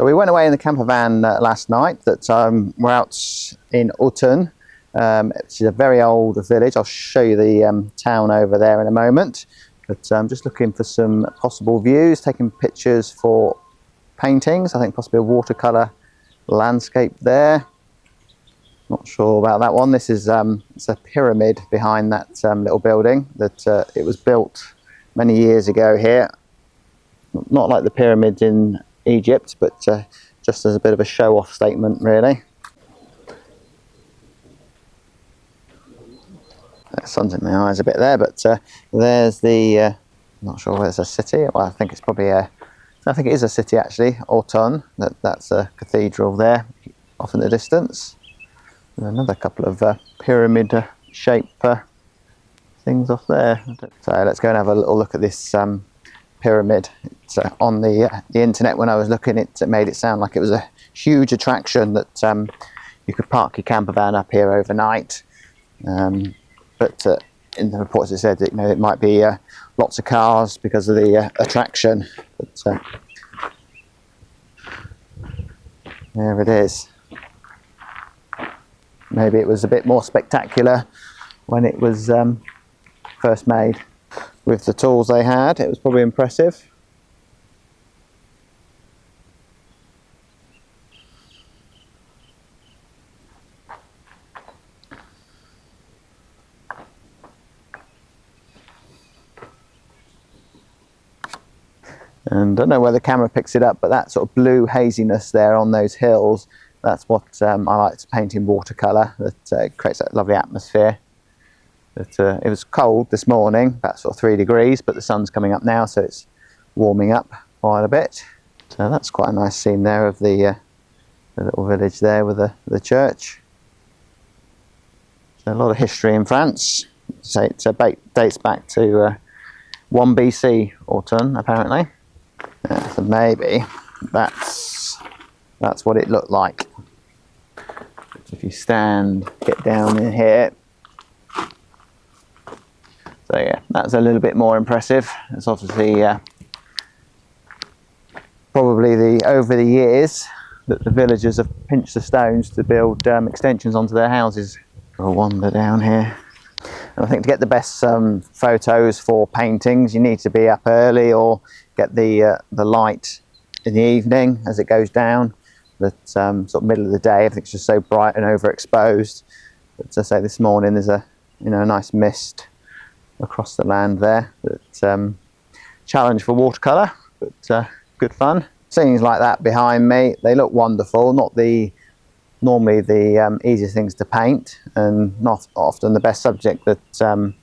So we went away in the camper van last night. We're out in Autun, which is a very old village. I'll show you the town over there in a moment. But I'm just looking for some possible views, taking pictures for paintings. I think possibly a watercolour landscape there. Not sure about that one. This is it's a pyramid behind that little building that it was built many years ago here. Not like the pyramids in Egypt, but just as a bit of a show-off statement, really. The sun's in my eyes a bit there, but there's the. Not sure whether it's a city. Well, I think it's probably a. I think it is a city actually. Autun. That's a cathedral there, off in the distance. And another couple of pyramid shape things off there. So let's go and have a little look at this pyramid. It's on the internet. When I was looking, it made it sound like it was a huge attraction that you could park your camper van up here overnight. But in the reports it said that, it might be lots of cars because of the attraction. But there it is. Maybe it was a bit more spectacular when it was first made. With the tools they had, it was probably impressive. And I don't know whether the camera picks it up, but that sort of blue haziness there on those hills, that's what I like to paint in watercolour. That creates that lovely atmosphere. It was cold this morning, about sort of 3 degrees, but the sun's coming up now, so it's warming up quite a bit. So that's quite a nice scene there of the little village there with the church. So a lot of history in France. So it dates back to 1 BC Autun, apparently. So maybe that's what it looked like. If you get down in here. So yeah, that's a little bit more impressive. It's obviously probably over the years that the villagers have pinched the stones to build extensions onto their houses. We'll wander down here. And I think to get the best photos for paintings, you need to be up early or get the light in the evening as it goes down. But sort of middle of the day, everything's just so bright and overexposed. But as I say, this morning there's a nice mist across the land there. But challenge for watercolour, but good fun. Scenes like that behind me, they look wonderful. Not normally the easiest things to paint, and not often the best subject. That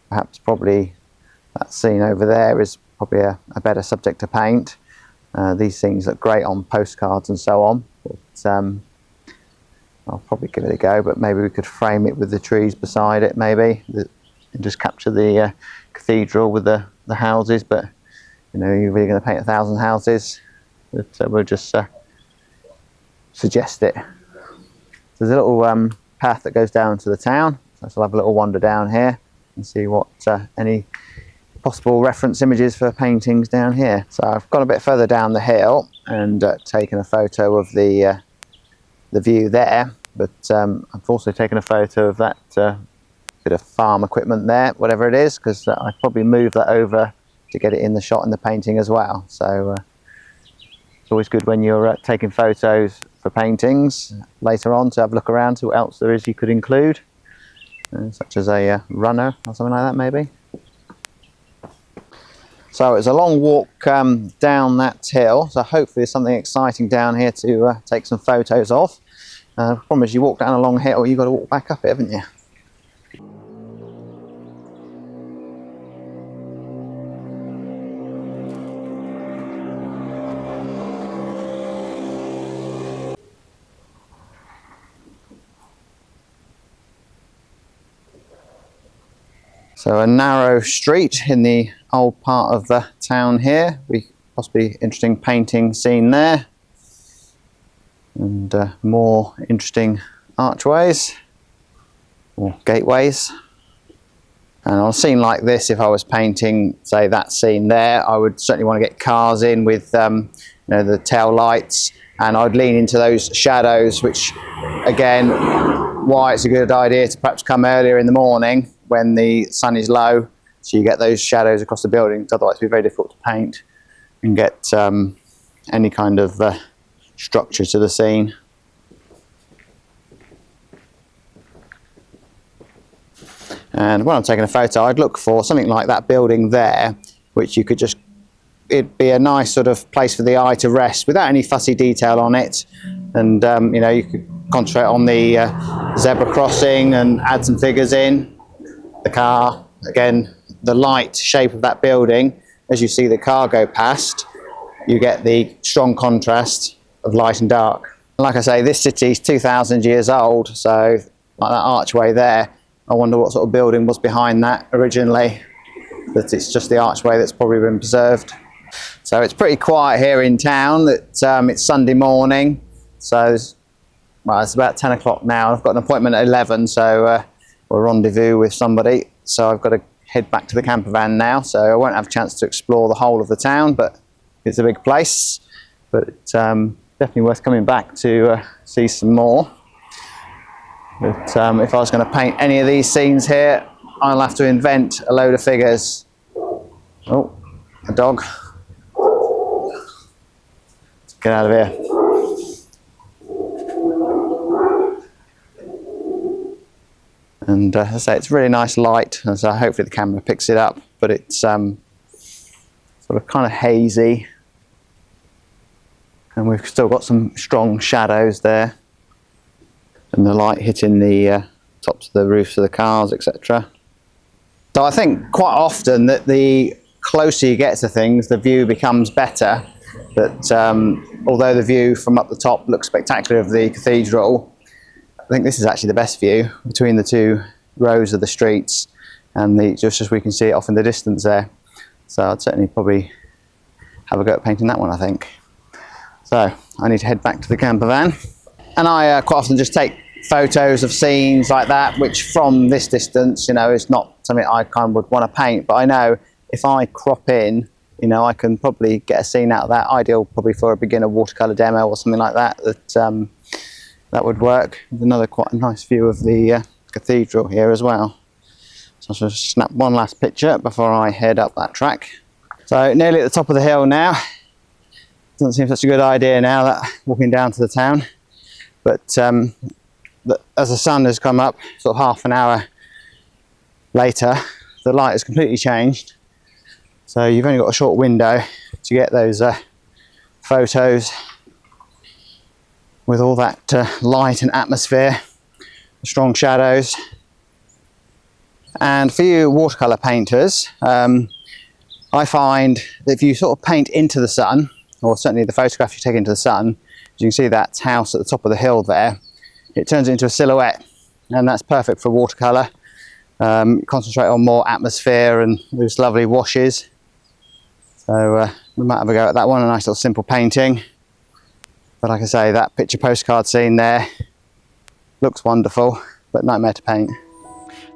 perhaps probably that scene over there is probably a better subject to paint. These things look great on postcards and so on. But I'll probably give it a go. But maybe we could frame it with the trees beside it, maybe. And just capture the cathedral with the houses, but you're really going to paint 1,000 houses. But we'll just suggest it. There's a little path that goes down to the town, so I'll have a little wander down here and see what any possible reference images for paintings down here. So I've gone a bit further down the hill and taken a photo of the view there, but I've also taken a photo of that bit of farm equipment there, whatever it is, because I'd probably move that over to get it in the shot in the painting as well. So it's always good when you're taking photos for paintings later on to have a look around, see what else there is you could include, such as a runner or something like that maybe. So it's a long walk down that hill, so hopefully there's something exciting down here to take some photos of. The problem is you walk down a long hill, you've got to walk back up it, haven't you? So a narrow street in the old part of the town here. Possibly interesting painting scene there. And more interesting archways or gateways. And on a scene like this, if I was painting, say, that scene there, I would certainly want to get cars in with the tail lights and I'd lean into those shadows, which again, why it's a good idea to perhaps come earlier in the morning when the sun is low, so you get those shadows across the building, because otherwise it'd be very difficult to paint and get any kind of structure to the scene. And when I'm taking a photo, I'd look for something like that building there, which you could just, it'd be a nice sort of place for the eye to rest without any fussy detail on it. And you know, you could concentrate on the zebra crossing and add some figures in. The car, again, the light shape of that building, as you see the car go past, you get the strong contrast of light and dark. Like I say, this city is 2,000 years old, so like that archway there, I wonder what sort of building was behind that originally, that it's just the archway that's probably been preserved. So it's pretty quiet here in town. It's Sunday morning, so well, it's about 10 o'clock now. I've got an appointment at 11, so we'll rendezvous with somebody. So I've got to head back to the camper van now, so I won't have a chance to explore the whole of the town, but it's a big place. But it's definitely worth coming back to see some more. But if I was going to paint any of these scenes here, I'll have to invent a load of figures. Oh, a dog. Let's get out of here. And as I say, it's really nice light, and so hopefully the camera picks it up, but it's sort of kind of hazy. And we've still got some strong shadows there, and the light hitting the tops of the roofs of the cars, etc. So I think quite often that the closer you get to things, the view becomes better. But although the view from up the top looks spectacular of the cathedral, I think this is actually the best view between the two rows of the streets, and just as we can see it off in the distance there. So I'd certainly probably have a go at painting that one, I think. So I need to head back to the camper van, and I quite often just take photos of scenes like that, which from this distance, you know, is not something I kind of would want to paint, but I know if I crop in, you know, I can probably get a scene out of that, ideal probably for a beginner watercolour demo or something like that, that would work. There's another quite a nice view of the cathedral here as well. So I'll just snap one last picture before I head up that track. So nearly at the top of the hill now. Doesn't seem such a good idea now, that walking down to the town, but as the sun has come up sort of half an hour later, the light has completely changed, so you've only got a short window to get those photos with all that light and atmosphere, strong shadows. And for you watercolour painters, I find that if you sort of paint into the sun, or certainly the photograph you take into the sun, as you can see that house at the top of the hill there, it turns into a silhouette, and that's perfect for watercolour. Concentrate on more atmosphere and those lovely washes. So we might have a go at that one, a nice little simple painting. But like I say, that picture postcard scene there looks wonderful, but nightmare to paint.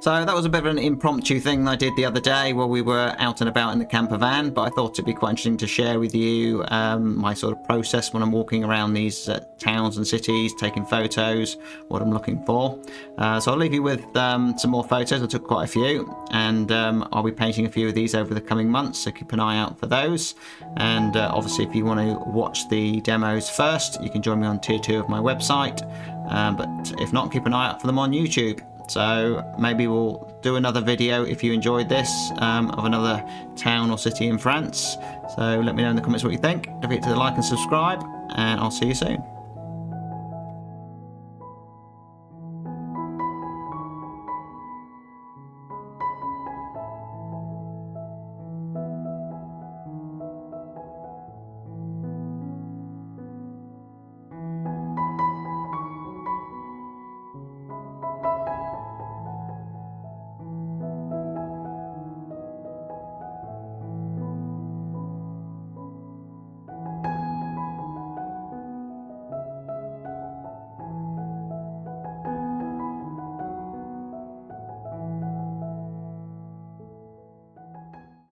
So that was a bit of an impromptu thing I did the other day while we were out and about in the camper van, but I thought it'd be quite interesting to share with you my sort of process when I'm walking around these towns and cities, taking photos, what I'm looking for. So I'll leave you with some more photos. I took quite a few, and I'll be painting a few of these over the coming months, so keep an eye out for those. And obviously if you want to watch the demos first, you can join me on tier 2 of my website, but if not, keep an eye out for them on YouTube. So maybe we'll do another video if you enjoyed this of another town or city in France. So let me know in the comments what you think. Don't forget to like and subscribe, and I'll see you soon.